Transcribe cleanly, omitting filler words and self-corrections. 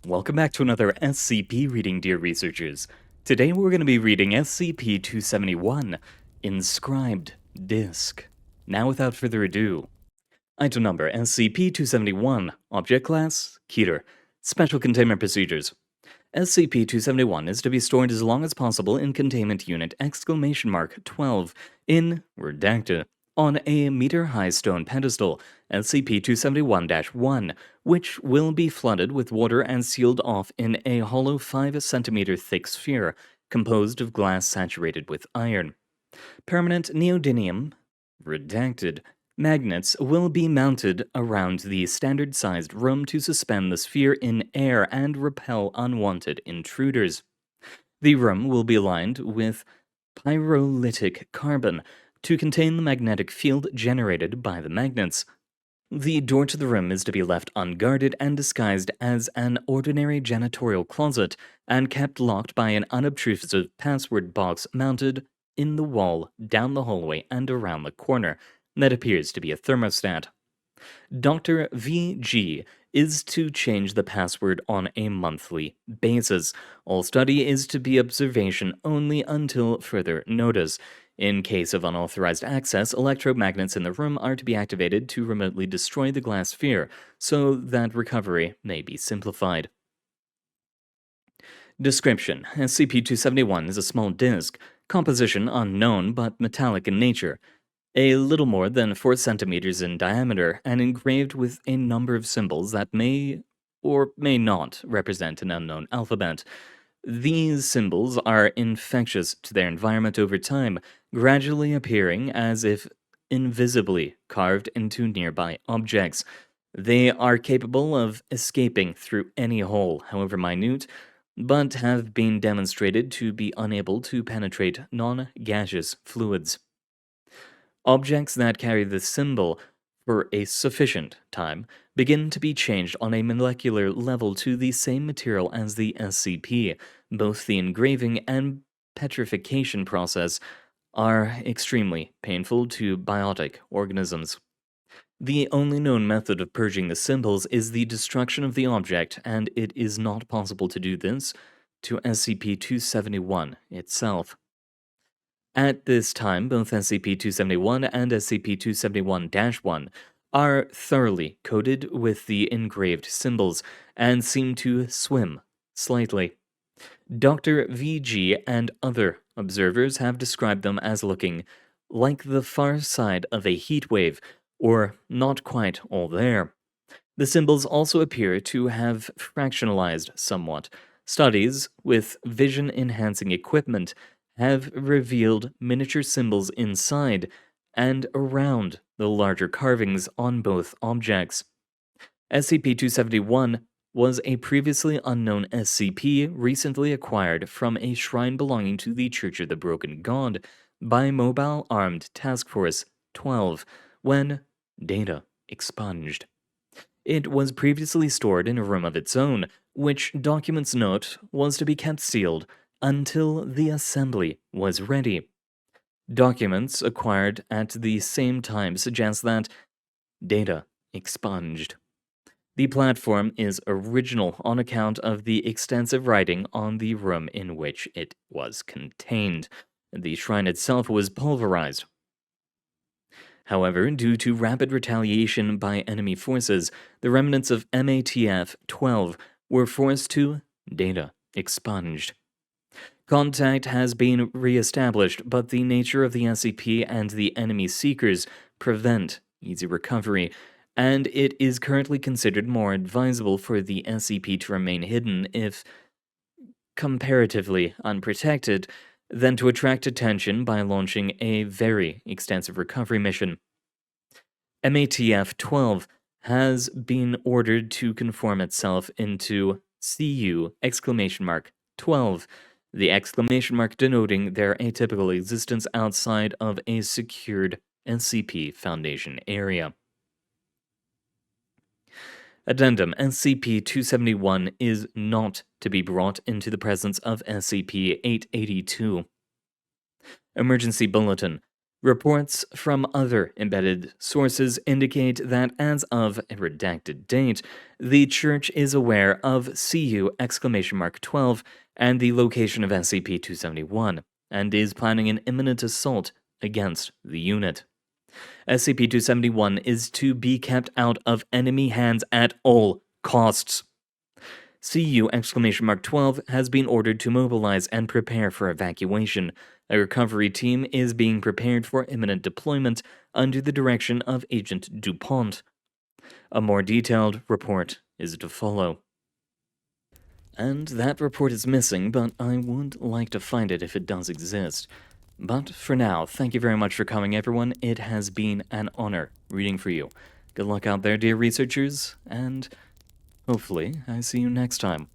Welcome back to another SCP reading, dear researchers. Today we're going to be reading SCP-271, Inscribed Disk. Now without further ado, item number SCP-271, Object Class, Keter, Special Containment Procedures. SCP-271 is to be stored as long as possible in Containment Unit !12 in Redacted on a meter-high stone pedestal, SCP-271-1, which will be flooded with water and sealed off in a hollow 5-centimeter thick sphere composed of glass saturated with iron. Permanent neodymium, redacted, magnets will be mounted around the standard-sized room to suspend the sphere in air and repel unwanted intruders. The room will be lined with pyrolytic carbon to contain the magnetic field generated by the magnets. The door to the room is to be left unguarded and disguised as an ordinary janitorial closet and kept locked by an unobtrusive password box mounted in the wall, down the hallway, and around the corner that appears to be a thermostat. Dr. VG is to change the password on a monthly basis. All study is to be observation only until further notice. In case of unauthorized access, electromagnets in the room are to be activated to remotely destroy the glass sphere so that recovery may be simplified. Description: SCP-271 is a small disk, composition unknown but metallic in nature, a little more than 4 centimeters in diameter, and engraved with a number of symbols that may or may not represent an unknown alphabet. These symbols are infectious to their environment over time, gradually appearing as if invisibly carved into nearby objects. They are capable of escaping through any hole, however minute, but have been demonstrated to be unable to penetrate non-gaseous fluids. Objects that carry this symbol for a sufficient time begin to be changed on a molecular level to the same material as the SCP. Both the engraving and petrification process are extremely painful to biotic organisms. The only known method of purging the symbols is the destruction of the object, and it is not possible to do this to SCP-271 itself. At this time, both SCP-271 and SCP-271-1 are thoroughly coated with the engraved symbols and seem to swim slightly. Dr. VG and other observers have described them as looking like the far side of a heat wave, or not quite all there. The symbols also appear to have fractionalized somewhat. Studies with vision-enhancing equipment have revealed miniature symbols inside and around the larger carvings on both objects. SCP-271 was a previously unknown SCP recently acquired from a shrine belonging to the Church of the Broken God by Mobile Armed Task Force 12 when data expunged. It was previously stored in a room of its own, which documents note was to be kept sealed until the assembly was ready. Documents acquired at the same time suggest that data expunged. The platform is original on account of the extensive writing on the room in which it was contained. The shrine itself was pulverized. However, due to rapid retaliation by enemy forces, the remnants of MATF-12 were forced to data expunged. Contact has been re-established, but the nature of the SCP and the enemy seekers prevent easy recovery, and it is currently considered more advisable for the SCP to remain hidden if comparatively unprotected than to attract attention by launching a very extensive recovery mission. MATF-12 has been ordered to conform itself into CU !12, the exclamation mark denoting their atypical existence outside of a secured SCP Foundation area. Addendum: SCP-271 is not to be brought into the presence of SCP-882. Emergency Bulletin: Reports from other embedded sources indicate that as of a redacted date, the Church is aware of CU!12 and the location of SCP-271, and is planning an imminent assault against the unit. SCP-271 is to be kept out of enemy hands at all costs. CU!12 has been ordered to mobilize and prepare for evacuation. A recovery team is being prepared for imminent deployment under the direction of Agent DuPont. A more detailed report is to follow. And that report is missing, but I would like to find it if it does exist. But for now, thank you very much for coming, everyone. It has been an honor reading for you. Good luck out there, dear researchers, and hopefully I see you next time.